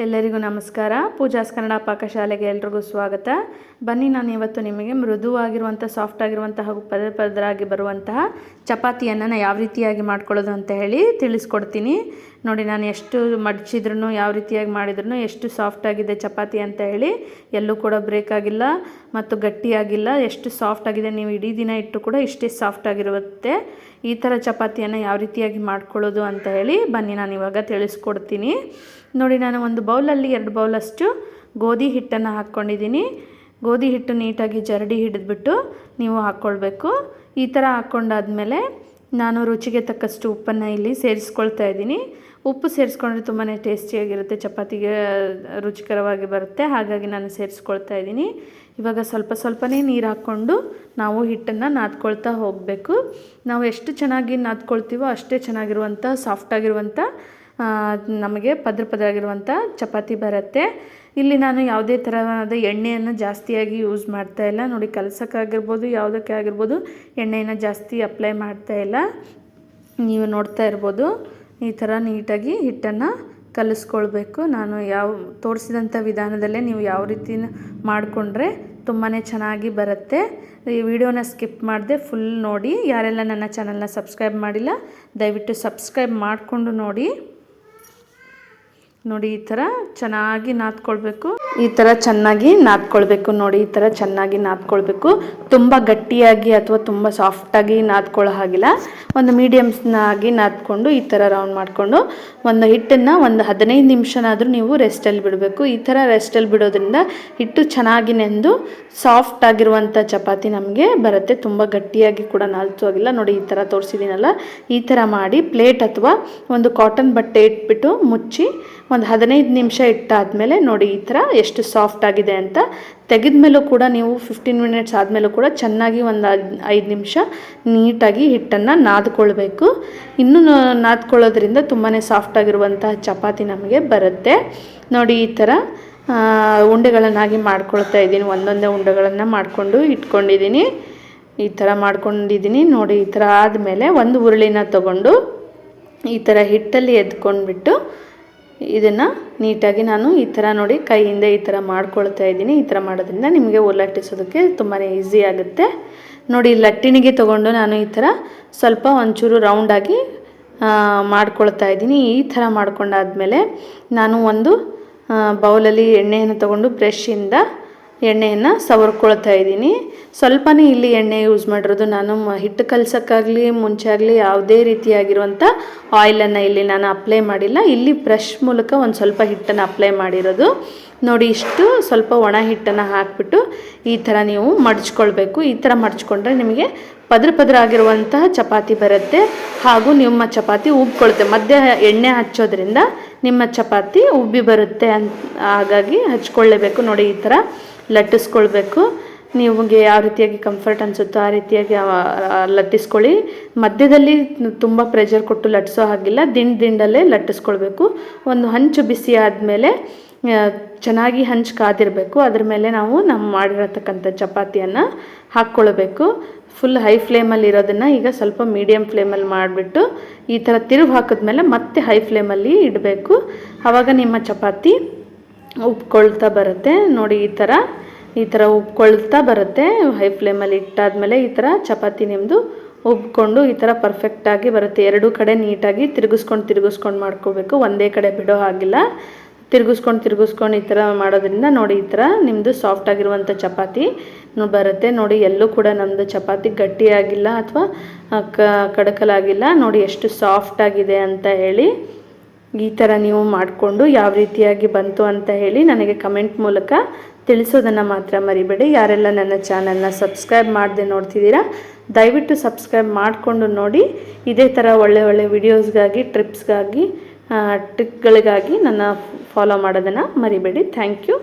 ಎಲ್ಲರಿಗೂ ನಮಸ್ಕಾರ. ಪೂಜಾಸ್ ಕನ್ನಡ ಪಾಕಶಾಲೆಗೆ ಎಲ್ರಿಗೂ ಸ್ವಾಗತ. ಬನ್ನಿ, ನಾನು ಇವತ್ತು ನಿಮಗೆ ಮೃದುವಾಗಿರುವಂಥ ಸಾಫ್ಟ್ ಆಗಿರುವಂಥ ಹಾಗೂ ಪದರಾಗಿ ಬರುವಂತಹ ಚಪಾತಿಯನ್ನು ಯಾವ ರೀತಿಯಾಗಿ ಮಾಡ್ಕೊಳ್ಳೋದು ಅಂತ ಹೇಳಿ ತಿಳಿಸ್ಕೊಡ್ತೀನಿ. ನೋಡಿ, ನಾನು ಎಷ್ಟು ಮಡಚಿದ್ರೂ ಯಾವ ರೀತಿಯಾಗಿ ಮಾಡಿದ್ರೂ ಎಷ್ಟು ಸಾಫ್ಟ್ ಆಗಿದೆ ಚಪಾತಿ ಅಂತ ಹೇಳಿ. ಎಲ್ಲೂ ಕೂಡ ಬ್ರೇಕ್ ಆಗಿಲ್ಲ ಮತ್ತು ಗಟ್ಟಿಯಾಗಿಲ್ಲ. ಎಷ್ಟು ಸಾಫ್ಟ್ ಆಗಿದೆ, ನೀವು ಇಡೀ ದಿನ ಇಟ್ಟು ಕೂಡ ಇಷ್ಟೇ ಸಾಫ್ಟ್ ಆಗಿರುತ್ತೆ. ಈ ಥರ ಚಪಾತಿಯನ್ನು ಯಾವ ರೀತಿಯಾಗಿ ಮಾಡ್ಕೊಳ್ಳೋದು ಅಂತ ಹೇಳಿ ಬನ್ನಿ ನಾನು ಇವಾಗ ತಿಳಿಸ್ಕೊಡ್ತೀನಿ. ನೋಡಿ, ನಾನು ಒಂದು ಬೌಲಲ್ಲಿ 2 ಬೌಲಷ್ಟು ಗೋಧಿ ಹಿಟ್ಟನ್ನು ಹಾಕ್ಕೊಂಡಿದ್ದೀನಿ. ಗೋಧಿ ಹಿಟ್ಟು ನೀಟಾಗಿ ಜರಡಿ ಹಿಡಿದ್ಬಿಟ್ಟು ನೀವು ಹಾಕ್ಕೊಳ್ಬೇಕು. ಈ ಥರ ಹಾಕ್ಕೊಂಡಾದ್ಮೇಲೆ ನಾನು ರುಚಿಗೆ ತಕ್ಕಷ್ಟು ಉಪ್ಪನ್ನು ಇಲ್ಲಿ ಸೇರಿಸ್ಕೊಳ್ತಾ ಇದ್ದೀನಿ. ಉಪ್ಪು ಸೇರಿಸ್ಕೊಂಡ್ರೆ ತುಂಬಾ ಟೇಸ್ಟಿಯಾಗಿರುತ್ತೆ, ಚಪಾತಿಗೆ ರುಚಿಕರವಾಗಿ ಬರುತ್ತೆ. ಹಾಗಾಗಿ ನಾನು ಸೇರಿಸ್ಕೊಳ್ತಾ ಇದ್ದೀನಿ. ಇವಾಗ ಸ್ವಲ್ಪನೇ ನೀರು ಹಾಕ್ಕೊಂಡು ನಾವು ಹಿಟ್ಟನ್ನು ನಾದ್ಕೊಳ್ತಾ ಹೋಗಬೇಕು. ನಾವು ಎಷ್ಟು ಚೆನ್ನಾಗಿ ನಾದ್ಕೊಳ್ತೀವೋ ಅಷ್ಟೇ ಚೆನ್ನಾಗಿರುವಂಥ ಸಾಫ್ಟಾಗಿರುವಂಥ ನಮಗೆ ಪದರಾಗಿರುವಂಥ ಚಪಾತಿ ಬರುತ್ತೆ. ಇಲ್ಲಿ ನಾನು ಯಾವುದೇ ಥರದ ಎಣ್ಣೆಯನ್ನು ಜಾಸ್ತಿಯಾಗಿ ಯೂಸ್ ಮಾಡ್ತಾ ಇಲ್ಲ. ನೋಡಿ, ಕಲಸಕ್ಕಾಗಿರ್ಬೋದು ಯಾವುದಕ್ಕೆ ಆಗಿರ್ಬೋದು ಎಣ್ಣೆಯನ್ನು ಜಾಸ್ತಿ ಅಪ್ಲೈ ಮಾಡ್ತಾ ಇಲ್ಲ. ನೀವು ನೋಡ್ತಾ ಇರ್ಬೋದು, ಈ ಥರ ನೀಟಾಗಿ ಹಿಟ್ಟನ್ನು ಕಲಿಸ್ಕೊಳ್ಬೇಕು. ನಾನು ತೋರಿಸಿದಂಥ ವಿಧಾನದಲ್ಲೇ ನೀವು ಯಾವ ರೀತಿ ಮಾಡಿಕೊಂಡ್ರೆ ತುಂಬಾ ಚೆನ್ನಾಗಿ ಬರುತ್ತೆ. ಈ ವಿಡಿಯೋನ ಸ್ಕಿಪ್ ಮಾಡದೆ ಫುಲ್ ನೋಡಿ. ಯಾರೆಲ್ಲ ನನ್ನ ಚಾನಲ್ನ ಸಬ್ಸ್ಕ್ರೈಬ್ ಮಾಡಿಲ್ಲ ದಯವಿಟ್ಟು ಸಬ್ಸ್ಕ್ರೈಬ್ ಮಾಡಿಕೊಂಡು ನೋಡಿ. ಈ ಥರ ಚೆನ್ನಾಗಿ ನಾದ್ಕೊಳ್ಬೇಕು. ನೋಡಿ, ಈ ಥರ ಚೆನ್ನಾಗಿ ನಾದ್ಕೊಳ್ಬೇಕು. ತುಂಬ ಗಟ್ಟಿಯಾಗಿ ಅಥವಾ ತುಂಬ ಸಾಫ್ಟಾಗಿ ನಾದ್ಕೊಳ್ಳೋ ಹಾಗಿಲ್ಲ. ಒಂದು ಮೀಡಿಯಮ್ಸ್ನಾಗಿ ನಾದ್ಕೊಂಡು ಈ ಥರ ರೌಂಡ್ ಮಾಡಿಕೊಂಡು ಒಂದು ಹಿಟ್ಟನ್ನು ಒಂದು 15 ನಿಮಿಷನಾದರೂ ನೀವು ರೆಸ್ಟಲ್ಲಿ ಬಿಡಬೇಕು. ಈ ಥರ ರೆಸ್ಟಲ್ಲಿ ಬಿಡೋದ್ರಿಂದ ಹಿಟ್ಟು ಚೆನ್ನಾಗಿ ನೆಂದು ಸಾಫ್ಟ್ ಆಗಿರುವಂಥ ಚಪಾತಿ ನಮಗೆ ಬರುತ್ತೆ. ತುಂಬ ಗಟ್ಟಿಯಾಗಿ ಕೂಡ ನಾದ್ಸೋಗಿಲ್ಲ. ನೋಡಿ, ಈ ಥರ ತೋರಿಸಿದ್ದೀನಲ್ಲ, ಈ ಥರ ಮಾಡಿ ಪ್ಲೇಟ್ ಅಥವಾ ಒಂದು ಕಾಟನ್ ಬಟ್ಟೆ ಇಟ್ಬಿಟ್ಟು ಮುಚ್ಚಿ ಒಂದು 15 ನಿಮಿಷ ಇಟ್ಟಾದಮೇಲೆ ನೋಡಿ ಈ ಥರ ಎಷ್ಟು ಸಾಫ್ಟ್ ಆಗಿದೆ ಅಂತ. ತೆಗೆದ ಮೇಲೂ ಕೂಡ ನೀವು 15 ಮಿನಿಟ್ಸ್ ಆದಮೇಲೂ ಕೂಡ ಚೆನ್ನಾಗಿ ಒಂದು 5 ನಿಮಿಷ ನೀಟಾಗಿ ಹಿಟ್ಟನ್ನು ನಾದ್ಕೊಳ್ಬೇಕು. ಇನ್ನೂ ನಾದ್ಕೊಳ್ಳೋದ್ರಿಂದ ತುಂಬಾ ಸಾಫ್ಟಾಗಿರುವಂಥ ಚಪಾತಿ ನಮಗೆ ಬರುತ್ತೆ. ನೋಡಿ, ಈ ಥರ ಉಂಡೆಗಳನ್ನಾಗಿ ಮಾಡ್ಕೊಳ್ತಾ ಇದ್ದೀನಿ. ಒಂದೊಂದೇ ಉಂಡೆಗಳನ್ನು ಮಾಡಿಕೊಂಡು ಇಟ್ಕೊಂಡಿದ್ದೀನಿ. ಈ ಥರ ಮಾಡ್ಕೊಂಡಿದ್ದೀನಿ. ನೋಡಿ, ಈ ಥರ ಆದಮೇಲೆ ಒಂದು ಉರುಳಿನ ತಗೊಂಡು ಈ ಥರ ಹಿಟ್ಟಲ್ಲಿ ಎದ್ಕೊಂಡ್ಬಿಟ್ಟು ಇದನ್ನು ನೀಟಾಗಿ ನಾನು ಈ ಥರ ನೋಡಿ ಕೈಯಿಂದ ಈ ಥರ ಮಾಡ್ಕೊಳ್ತಾ ಇದ್ದೀನಿ. ಈ ಥರ ಮಾಡೋದ್ರಿಂದ ನಿಮಗೆ ಲಟ್ಟಿಸೋದಕ್ಕೆ ತುಂಬಾ ಈಸಿ ಆಗುತ್ತೆ. ನೋಡಿ, ಲಟ್ಟಿಣಿಗೆ ತೊಗೊಂಡು ನಾನು ಈ ಥರ ಸ್ವಲ್ಪ ಒಂಚೂರು ರೌಂಡಾಗಿ ಮಾಡ್ಕೊಳ್ತಾ ಇದ್ದೀನಿ. ಈ ಥರ ಮಾಡ್ಕೊಂಡಾದ್ಮೇಲೆ ನಾನು ಒಂದು ಬೌಲಲ್ಲಿ ಎಣ್ಣೆಯನ್ನು ತೊಗೊಂಡು ಬ್ರಷಿಂದ ಎಣ್ಣೆಯನ್ನು ಸವರ್ಕೊಳ್ತಾ ಇದ್ದೀನಿ. ಸ್ವಲ್ಪನೇ ಇಲ್ಲಿ ಎಣ್ಣೆ ಯೂಸ್ ಮಾಡಿರೋದು. ನಾನು ಹಿಟ್ಟು ಕಲಸೋಕ್ಕಾಗಲಿ ಮುಂಚೆ ಆಗಲಿ ಯಾವುದೇ ರೀತಿಯಾಗಿರುವಂಥ ಆಯಿಲನ್ನು ಇಲ್ಲಿ ನಾನು ಅಪ್ಲೈ ಮಾಡಿಲ್ಲ. ಇಲ್ಲಿ ಬ್ರಷ್ ಮೂಲಕ ಒಂದು ಸ್ವಲ್ಪ ಹಿಟ್ಟನ್ನು ಅಪ್ಲೈ ಮಾಡಿರೋದು. ನೋಡಿ, ಇಷ್ಟು ಸ್ವಲ್ಪ ಒಣ ಹಿಟ್ಟನ್ನು ಹಾಕಿಬಿಟ್ಟು ಈ ಥರ ನೀವು ಮಡಚ್ಕೊಳ್ಬೇಕು. ಈ ಥರ ಮಡಚ್ಕೊಂಡ್ರೆ ನಿಮಗೆ ಪದರ ಆಗಿರುವಂತಹ ಚಪಾತಿ ಬರುತ್ತೆ. ಹಾಗೂ ನಿಮ್ಮ ಚಪಾತಿ ಉಬ್ಕೊಳುತ್ತೆ. ಮಧ್ಯೆ ಎಣ್ಣೆ ಹಚ್ಚೋದ್ರಿಂದ ನಿಮ್ಮ ಚಪಾತಿ ಉಬ್ಬಿ ಬರುತ್ತೆ ಹಾಗಾಗಿ ಹಚ್ಕೊಳ್ಳೇಬೇಕು. ನೋಡಿ, ಈ ಥರ ಲಟ್ಟಿಸ್ಕೊಳ್ಬೇಕು. ನಿಮಗೆ ಯಾವ ರೀತಿಯಾಗಿ ಕಂಫರ್ಟ್ ಅನಿಸುತ್ತೋ ಆ ರೀತಿಯಾಗಿ ಲಟ್ಟಿಸ್ಕೊಳ್ಳಿ. ಮಧ್ಯದಲ್ಲಿ ತುಂಬ ಪ್ರೆಷರ್ ಕೊಟ್ಟು ಲಟ್ಟಿಸೋ ಹಾಗಿಲ್ಲ. ದಿಂಡಲ್ಲೇ ಲಟ್ಟಿಸ್ಕೊಳ್ಬೇಕು. ಒಂದು ಹಂಚು ಬಿಸಿ ಆದಮೇಲೆ ಚೆನ್ನಾಗಿ ಹಂಚು ಕಾದಿರಬೇಕು. ಅದ್ರ ಮೇಲೆ ನಾವು ಮಾಡಿರತಕ್ಕಂಥ ಚಪಾತಿಯನ್ನು ಹಾಕ್ಕೊಳ್ಬೇಕು. ಫುಲ್ ಹೈ ಫ್ಲೇಮಲ್ಲಿ ಇರೋದನ್ನು ಈಗ ಸ್ವಲ್ಪ ಮೀಡಿಯಮ್ ಫ್ಲೇಮಲ್ಲಿ ಮಾಡಿಬಿಟ್ಟು ಈ ಥರ ತಿರುಗಿ ಹಾಕಿದ್ಮೇಲೆ ಮತ್ತೆ ಹೈ ಫ್ಲೇಮಲ್ಲಿ ಇಡಬೇಕು. ಆವಾಗ ನಿಮ್ಮ ಚಪಾತಿ ಉಬ್ಕೊಳ್ತಾ ಬರುತ್ತೆ. ನೋಡಿ, ಈ ಥರ ಉಬ್ಕೊಳ್ತಾ ಬರುತ್ತೆ. ಹೈ ಫ್ಲೇಮಲ್ಲಿ ಇಟ್ಟಾದಮೇಲೆ ಈ ಥರ ಚಪಾತಿ ನಿಮ್ಮದು ಉಬ್ಕೊಂಡು ಈ ಥರ ಪರ್ಫೆಕ್ಟಾಗಿ ಬರುತ್ತೆ. ಎರಡೂ ಕಡೆ ನೀಟಾಗಿ ತಿರುಗಿಸ್ಕೊಂಡು ಮಾಡ್ಕೋಬೇಕು. ಒಂದೇ ಕಡೆ ಬಿಡೋ ಹಾಗಿಲ್ಲ. ತಿರುಗಿಸ್ಕೊಂಡು ಈ ಥರ ಮಾಡೋದ್ರಿಂದ ನೋಡಿ ಈ ಥರ ನಿಮ್ಮದು ಸಾಫ್ಟಾಗಿರುವಂಥ ಚಪಾತಿ ಬರುತ್ತೆ. ನೋಡಿ, ಎಲ್ಲೂ ಕೂಡ ನಮ್ಮದು ಚಪಾತಿ ಗಟ್ಟಿಯಾಗಿಲ್ಲ ಅಥವಾ ಕಡಕಲಾಗಿಲ್ಲ. ನೋಡಿ ಎಷ್ಟು ಸಾಫ್ಟಾಗಿದೆ ಅಂತ ಹೇಳಿ. ಈ ಥರ ನೀವು ಮಾಡಿಕೊಂಡು ಯಾವ ರೀತಿಯಾಗಿ ಬಂತು ಅಂತ ಹೇಳಿ ನನಗೆ ಕಮೆಂಟ್ ಮೂಲಕ ತಿಳಿಸೋದನ್ನು ಮಾತ್ರ ಮರಿಬೇಡಿ. ಯಾರೆಲ್ಲ ನನ್ನ ಚಾನಲ್ನ ಸಬ್ಸ್ಕ್ರೈಬ್ ಮಾಡದೆ ನೋಡ್ತಿದ್ದೀರಾ ದಯವಿಟ್ಟು ಸಬ್ಸ್ಕ್ರೈಬ್ ಮಾಡಿಕೊಂಡು ನೋಡಿ. ಇದೇ ಥರ ಒಳ್ಳೆ ವಿಡಿಯೋಸ್ಗಾಗಿ ಟ್ರಿಪ್ಸ್ಗಾಗಿ ಟ್ರಿಕ್ಗಳಿಗಾಗಿ ನನ್ನ ಫಾಲೋ ಮಾಡೋದನ್ನು ಮರಿಬೇಡಿ. Thank you.